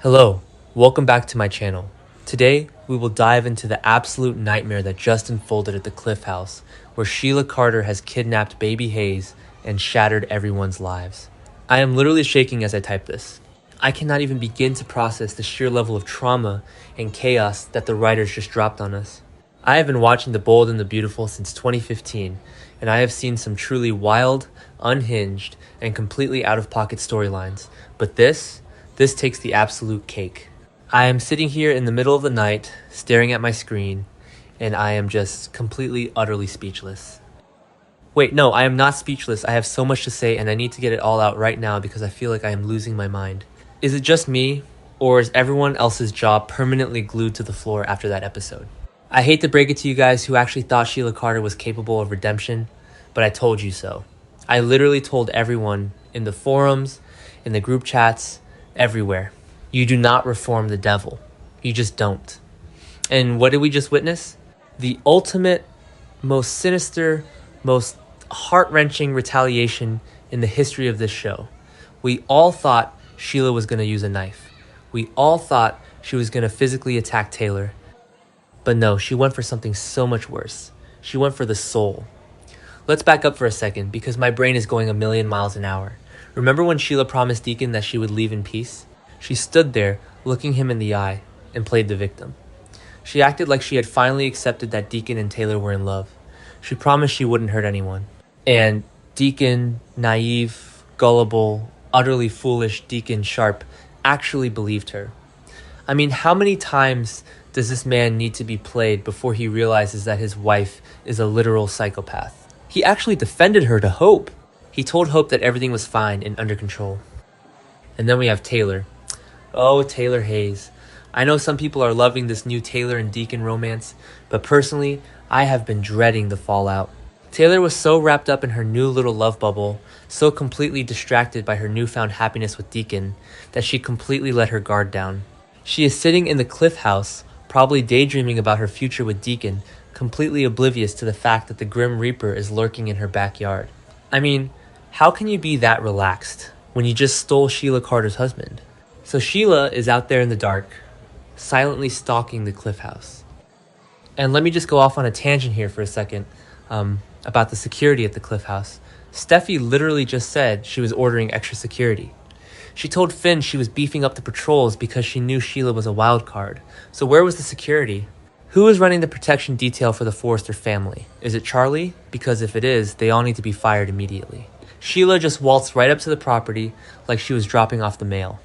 Hello, welcome back to my channel. Today, we will dive into the absolute nightmare that just unfolded at the Cliff House, where Sheila Carter has kidnapped baby Hayes and shattered everyone's lives. I am literally shaking as I type this. I cannot even begin to process the sheer level of trauma and chaos that the writers just dropped on us. I have been watching The Bold and the Beautiful since 2015, and I have seen some truly wild, unhinged, and completely out-of-pocket storylines, but this takes the absolute cake. I am sitting here in the middle of the night, staring at my screen, and I am just completely, utterly speechless. Wait, no, I am not speechless. I have so much to say, and I need to get it all out right now because I feel like I am losing my mind. Is it just me, or is everyone else's jaw permanently glued to the floor after that episode? I hate to break it to you guys who actually thought Sheila Carter was capable of redemption, but I told you so. I literally told everyone in the forums, in the group chats, everywhere. You do not reform the devil. You just don't. And what did we just witness? The ultimate, most sinister, most heart-wrenching retaliation in the history of this show. We all thought Sheila was going to use a knife. We all thought she was going to physically attack Taylor. But no, she went for something so much worse. She went for the soul. Let's back up for a second because my brain is going a million miles an hour. Remember when Sheila promised Deacon that she would leave in peace? She stood there, looking him in the eye, and played the victim. She acted like she had finally accepted that Deacon and Taylor were in love. She promised she wouldn't hurt anyone. And Deacon, naive, gullible, utterly foolish Deacon Sharp actually believed her. I mean, how many times does this man need to be played before he realizes that his wife is a literal psychopath? He actually defended her to Hope. He told Hope that everything was fine and under control. And then we have Taylor. Oh, Taylor Hayes. I know some people are loving this new Taylor and Deacon romance, but personally, I have been dreading the fallout. Taylor was so wrapped up in her new little love bubble, so completely distracted by her newfound happiness with Deacon, that she completely let her guard down. She is sitting in the Cliff House, probably daydreaming about her future with Deacon, completely oblivious to the fact that the Grim Reaper is lurking in her backyard. I mean, how can you be that relaxed when you just stole Sheila Carter's husband? So Sheila is out there in the dark, silently stalking the Cliff House. And let me just go off on a tangent here for a second about the security at the Cliff House. Steffy literally just said she was ordering extra security. She told Finn she was beefing up the patrols because she knew Sheila was a wild card. So where was the security? Who is running the protection detail for the Forrester family? Is it Charlie? Because if it is, they all need to be fired immediately. Sheila just waltzed right up to the property like she was dropping off the mail.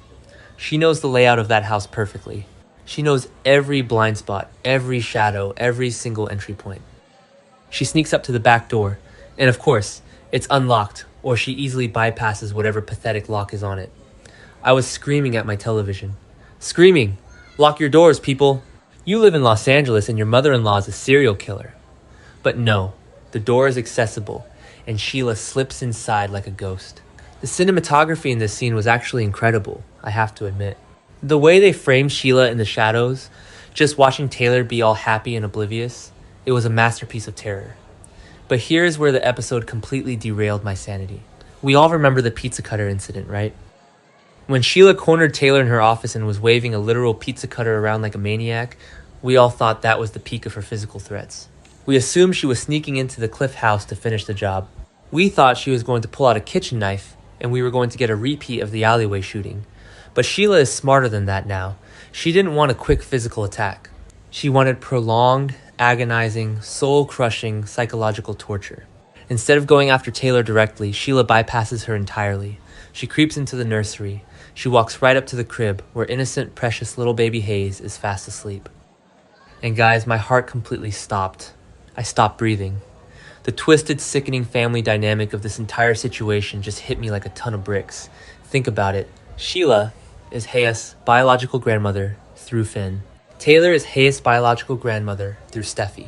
She knows the layout of that house perfectly. She knows every blind spot, every shadow, every single entry point. She sneaks up to the back door, and of course, it's unlocked, or she easily bypasses whatever pathetic lock is on it. I was screaming at my television. Screaming! Lock your doors, people! You live in Los Angeles and your mother-in-law is a serial killer. But no, the door is accessible, and Sheila slips inside like a ghost. The cinematography in this scene was actually incredible, I have to admit. The way they framed Sheila in the shadows, just watching Taylor be all happy and oblivious, it was a masterpiece of terror. But here's where the episode completely derailed my sanity. We all remember the pizza cutter incident, right? When Sheila cornered Taylor in her office and was waving a literal pizza cutter around like a maniac, we all thought that was the peak of her physical threats. We assumed she was sneaking into the Cliff House to finish the job. We thought she was going to pull out a kitchen knife and we were going to get a repeat of the alleyway shooting. But Sheila is smarter than that now. She didn't want a quick physical attack. She wanted prolonged, agonizing, soul-crushing psychological torture. Instead of going after Taylor directly, Sheila bypasses her entirely. She creeps into the nursery. She walks right up to the crib where innocent, precious little baby Hayes is fast asleep. And guys, my heart completely stopped. I stopped breathing. The twisted, sickening family dynamic of this entire situation just hit me like a ton of bricks. Think about it. Sheila is Hayes' biological grandmother through Finn. Taylor is Hayes' biological grandmother through Steffy.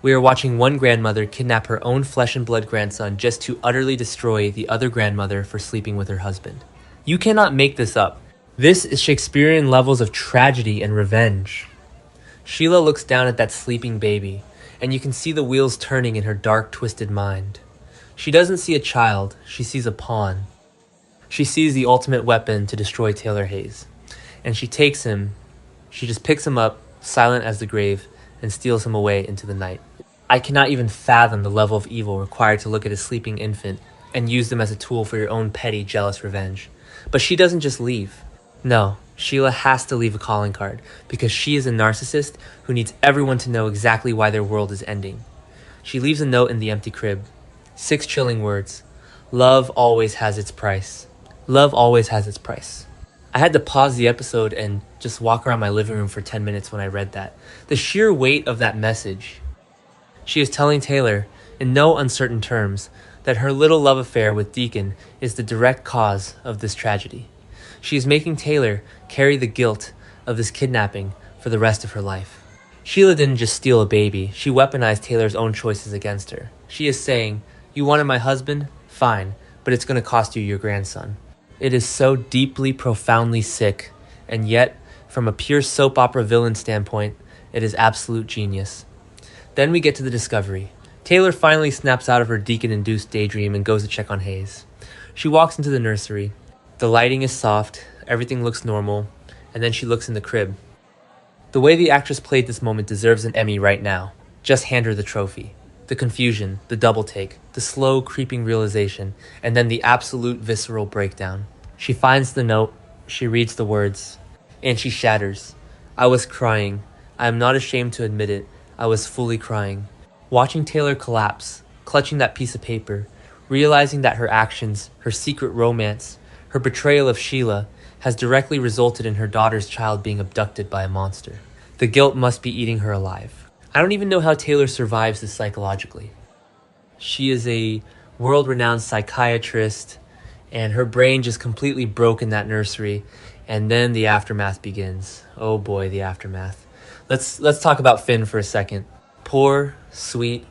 We are watching one grandmother kidnap her own flesh and blood grandson just to utterly destroy the other grandmother for sleeping with her husband. You cannot make this up. This is Shakespearean levels of tragedy and revenge. Sheila looks down at that sleeping baby, and you can see the wheels turning in her dark, twisted mind. She doesn't see a child, she sees a pawn. She sees the ultimate weapon to destroy Taylor Hayes. and she just picks him up, silent as the grave, and steals him away into the night. I cannot even fathom the level of evil required to look at a sleeping infant and use them as a tool for your own petty, jealous revenge. But she doesn't just leave. No, Sheila has to leave a calling card because she is a narcissist who needs everyone to know exactly why their world is ending. She leaves a note in the empty crib. 6 chilling words. Love always has its price. Love always has its price. I had to pause the episode and just walk around my living room for 10 minutes when I read that. The sheer weight of that message. She is telling Taylor, in no uncertain terms, that her little love affair with Deacon is the direct cause of this tragedy. She is making Taylor carry the guilt of this kidnapping for the rest of her life. Sheila didn't just steal a baby, she weaponized Taylor's own choices against her. She is saying, you wanted my husband? Fine, but it's going to cost you your grandson. It is so deeply, profoundly sick, and yet, from a pure soap opera villain standpoint, it is absolute genius. Then we get to the discovery. Taylor finally snaps out of her Deacon-induced daydream and goes to check on Hayes. She walks into the nursery. The lighting is soft, everything looks normal, and then she looks in the crib. The way the actress played this moment deserves an Emmy right now. Just hand her the trophy. The confusion, the double take, the slow creeping realization, and then the absolute visceral breakdown. She finds the note, she reads the words, and she shatters. I was crying. I am not ashamed to admit it. I was fully crying. Watching Taylor collapse, clutching that piece of paper, realizing that her actions, her secret romance, her betrayal of Sheila, has directly resulted in her daughter's child being abducted by a monster. The guilt must be eating her alive. I don't even know how Taylor survives this psychologically. She is a world-renowned psychiatrist, and her brain just completely broke in that nursery, and then the aftermath begins. Oh boy, the aftermath. Let's talk about Finn for a second. Poor, sweet,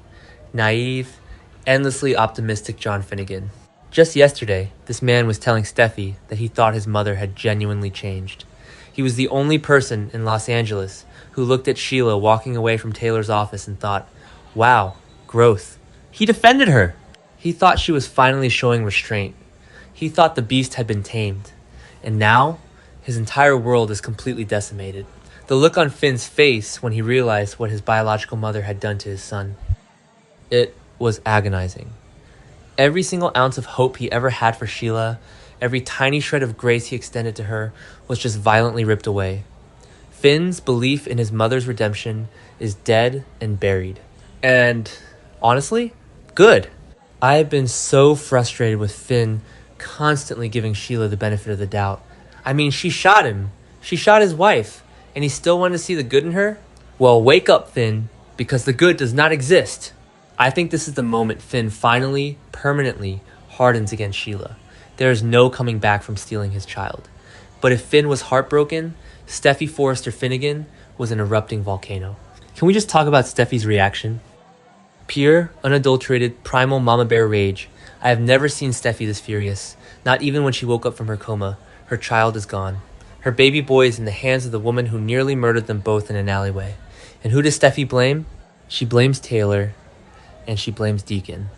naive, endlessly optimistic John Finnegan. Just yesterday, this man was telling Steffy that he thought his mother had genuinely changed. He was the only person in Los Angeles who looked at Sheila walking away from Taylor's office and thought, wow, growth. He defended her. He thought she was finally showing restraint. He thought the beast had been tamed. And now, his entire world is completely decimated. The look on Finn's face when he realized what his biological mother had done to his son. It was agonizing. Every single ounce of hope he ever had for Sheila, every tiny shred of grace he extended to her, was just violently ripped away. Finn's belief in his mother's redemption is dead and buried. And honestly, good. I have been so frustrated with Finn constantly giving Sheila the benefit of the doubt. I mean, she shot him. She shot his wife. And he still wanted to see the good in her? Well, wake up, Finn, because the good does not exist. I think this is the moment Finn finally, permanently hardens against Sheila. There is no coming back from stealing his child. But if Finn was heartbroken, Steffy Forrester Finnegan was an erupting volcano. Can we just talk about Steffy's reaction? Pure, unadulterated, primal mama bear rage. I have never seen Steffy this furious. Not even when she woke up from her coma. Her child is gone. Her baby boy is in the hands of the woman who nearly murdered them both in an alleyway. And who does Steffy blame? She blames Taylor, and she blames Deacon.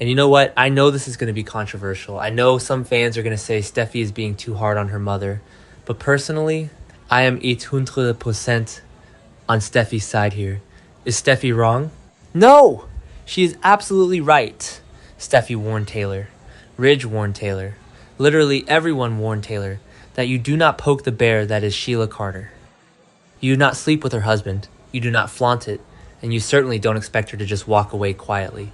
And you know what? I know this is going to be controversial. I know some fans are going to say Steffy is being too hard on her mother. But personally, I am 100% on Steffy's side here. Is Steffy wrong? No! She is absolutely right. Steffy warned Taylor. Ridge warned Taylor. Literally everyone warned Taylor that you do not poke the bear that is Sheila Carter. You do not sleep with her husband, you do not flaunt it, and you certainly don't expect her to just walk away quietly.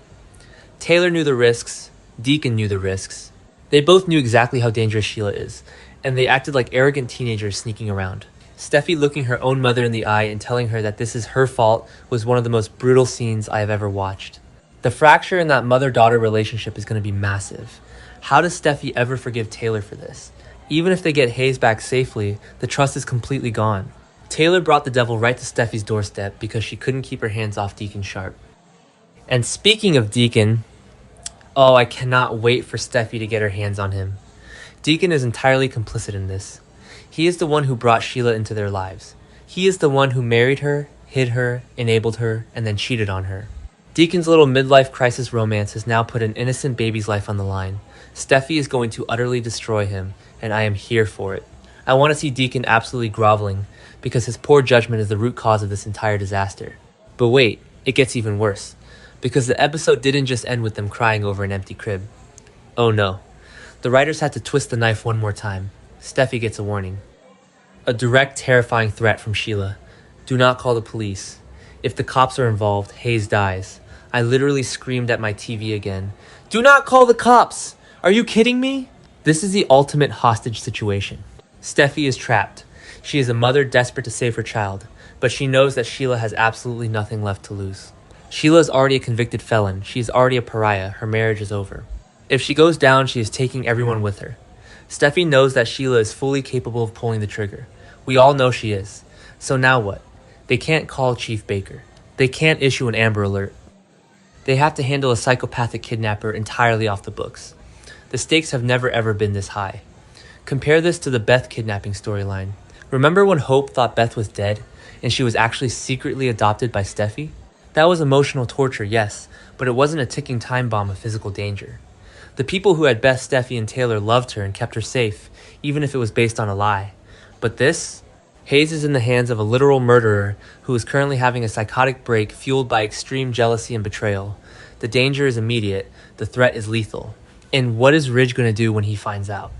Taylor knew the risks, Deacon knew the risks. They both knew exactly how dangerous Sheila is, and they acted like arrogant teenagers sneaking around. Steffy looking her own mother in the eye and telling her that this is her fault was one of the most brutal scenes I have ever watched. The fracture in that mother-daughter relationship is going to be massive. How does Steffy ever forgive Taylor for this? Even if they get Hayes back safely, the trust is completely gone. Taylor brought the devil right to Steffi's doorstep because she couldn't keep her hands off Deacon Sharp. And speaking of Deacon, oh, I cannot wait for Steffy to get her hands on him. Deacon is entirely complicit in this. He is the one who brought Sheila into their lives. He is the one who married her, hid her, enabled her, and then cheated on her. Deacon's little midlife crisis romance has now put an innocent baby's life on the line. Steffy is going to utterly destroy him, and I am here for it. I want to see Deacon absolutely groveling because his poor judgment is the root cause of this entire disaster. But wait, it gets even worse. Because the episode didn't just end with them crying over an empty crib. Oh no. The writers had to twist the knife one more time. Steffy gets a warning. A direct, terrifying threat from Sheila. Do not call the police. If the cops are involved, Hayes dies. I literally screamed at my TV again. Do not call the cops! Are you kidding me? This is the ultimate hostage situation. Steffy is trapped. She is a mother desperate to save her child, but she knows that Sheila has absolutely nothing left to lose. Sheila is already a convicted felon. She is already a pariah. Her marriage is over. If she goes down, she is taking everyone with her. Steffy knows that Sheila is fully capable of pulling the trigger. We all know she is. So now what? They can't call Chief Baker. They can't issue an Amber Alert. They have to handle a psychopathic kidnapper entirely off the books. The stakes have never ever been this high. Compare this to the Beth kidnapping storyline. Remember when Hope thought Beth was dead and she was actually secretly adopted by Steffy? That was emotional torture, yes, but it wasn't a ticking time bomb of physical danger. The people who had Beth, Steffy, and Taylor loved her and kept her safe, even if it was based on a lie. But this? Hayes is in the hands of a literal murderer who is currently having a psychotic break fueled by extreme jealousy and betrayal. The danger is immediate, the threat is lethal. And what is Ridge going to do when he finds out?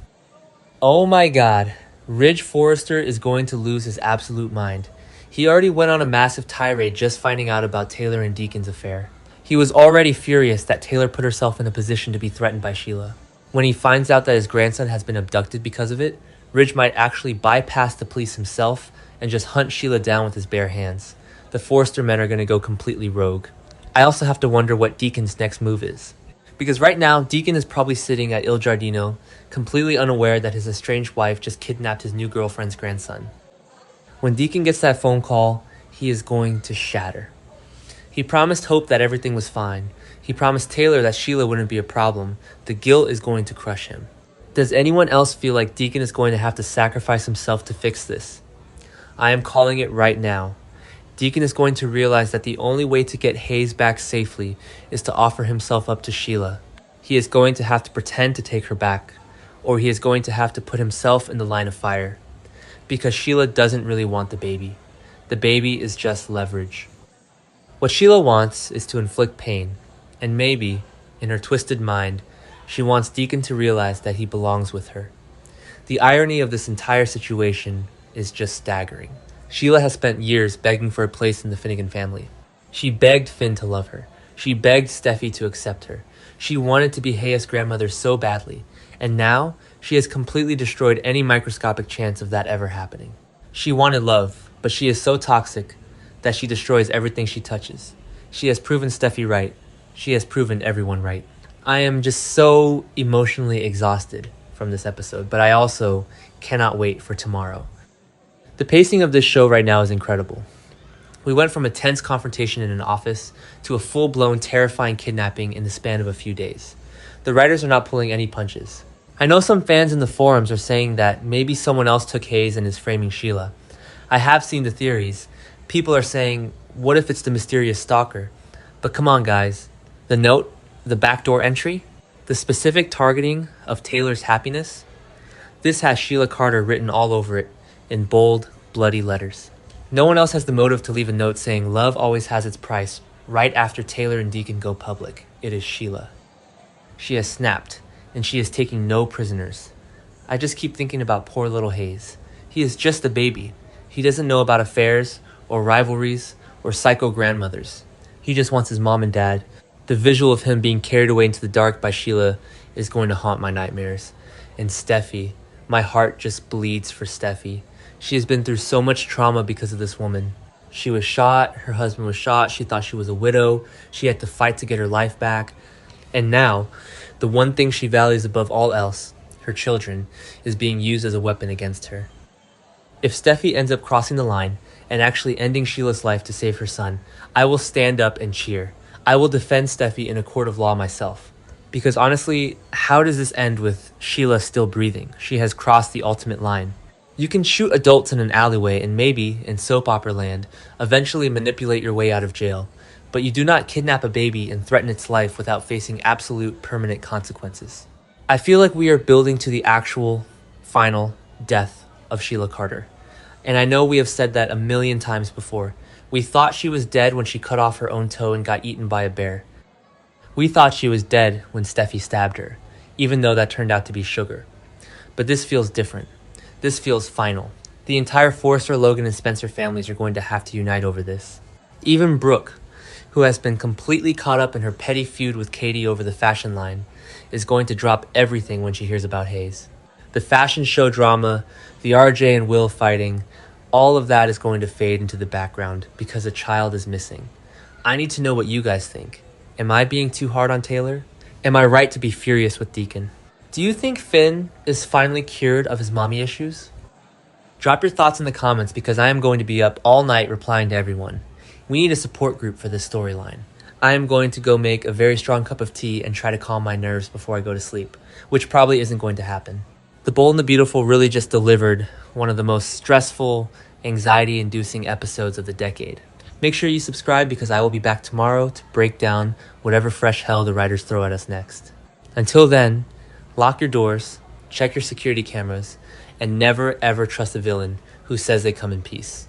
Oh my god, Ridge Forrester is going to lose his absolute mind. He already went on a massive tirade just finding out about Taylor and Deacon's affair. He was already furious that Taylor put herself in a position to be threatened by Sheila. When he finds out that his grandson has been abducted because of it, Ridge might actually bypass the police himself and just hunt Sheila down with his bare hands. The Forrester men are going to go completely rogue. I also have to wonder what Deacon's next move is. Because right now, Deacon is probably sitting at Il Giardino, completely unaware that his estranged wife just kidnapped his new girlfriend's grandson. When Deacon gets that phone call, he is going to shatter. He promised Hope that everything was fine. He promised Taylor that Sheila wouldn't be a problem. The guilt is going to crush him. Does anyone else feel like Deacon is going to have to sacrifice himself to fix this? I am calling it right now. Deacon is going to realize that the only way to get Hayes back safely is to offer himself up to Sheila. He is going to have to pretend to take her back, or he is going to have to put himself in the line of fire. Because Sheila doesn't really want the baby. The baby is just leverage. What Sheila wants is to inflict pain, and maybe, in her twisted mind, she wants Deacon to realize that he belongs with her. The irony of this entire situation is just staggering. Sheila has spent years begging for a place in the Finnegan family. She begged Finn to love her. She begged Steffy to accept her. She wanted to be Hayes' grandmother so badly, and now she has completely destroyed any microscopic chance of that ever happening. She wanted love, but she is so toxic that she destroys everything she touches. She has proven Steffy right. She has proven everyone right. I am just so emotionally exhausted from this episode, but I also cannot wait for tomorrow. The pacing of this show right now is incredible. We went from a tense confrontation in an office to a full-blown terrifying kidnapping in the span of a few days. The writers are not pulling any punches. I know some fans in the forums are saying that maybe someone else took Hayes and is framing Sheila. I have seen the theories. People are saying, what if it's the mysterious stalker? But come on guys, the note, the backdoor entry, the specific targeting of Taylor's happiness, this has Sheila Carter written all over it in bold, bloody letters. No one else has the motive to leave a note saying love always has its price right after Taylor and Deacon go public. It is Sheila. She has snapped, and she is taking no prisoners. I just keep thinking about poor little Hayes. He is just a baby. He doesn't know about affairs, or rivalries, or psycho grandmothers. He just wants his mom and dad. The visual of him being carried away into the dark by Sheila is going to haunt my nightmares. And Steffy, my heart just bleeds for Steffy. She has been through so much trauma because of this woman. She was shot, her husband was shot, she thought she was a widow, she had to fight to get her life back. And now, the one thing she values above all else, her children, is being used as a weapon against her. If Steffy ends up crossing the line and actually ending Sheila's life to save her son, I will stand up and cheer. I will defend Steffy in a court of law myself. Because honestly, how does this end with Sheila still breathing? She has crossed the ultimate line. You can shoot adults in an alleyway and maybe, in soap opera land, eventually manipulate your way out of jail. But you do not kidnap a baby and threaten its life without facing absolute permanent consequences. I feel like we are building to the actual, final death of Sheila Carter. And I know we have said that a million times before. We thought she was dead when she cut off her own toe and got eaten by a bear. We thought she was dead when Steffy stabbed her, even though that turned out to be sugar. But this feels different. This feels final. The entire Forrester, Logan, and Spencer families are going to have to unite over this. Even Brooke, who has been completely caught up in her petty feud with Katie over the fashion line, is going to drop everything when she hears about Hayes. The fashion show drama, the RJ and Will fighting, all of that is going to fade into the background because a child is missing. I need to know what you guys think. Am I being too hard on Taylor? Am I right to be furious with Deacon? Do you think Finn is finally cured of his mommy issues? Drop your thoughts in the comments because I am going to be up all night replying to everyone. We need a support group for this storyline. I am going to go make a very strong cup of tea and try to calm my nerves before I go to sleep, which probably isn't going to happen. The Bold and the Beautiful really just delivered one of the most stressful, anxiety-inducing episodes of the decade. Make sure you subscribe because I will be back tomorrow to break down whatever fresh hell the writers throw at us next. Until then, lock your doors, check your security cameras, and never ever trust a villain who says they come in peace.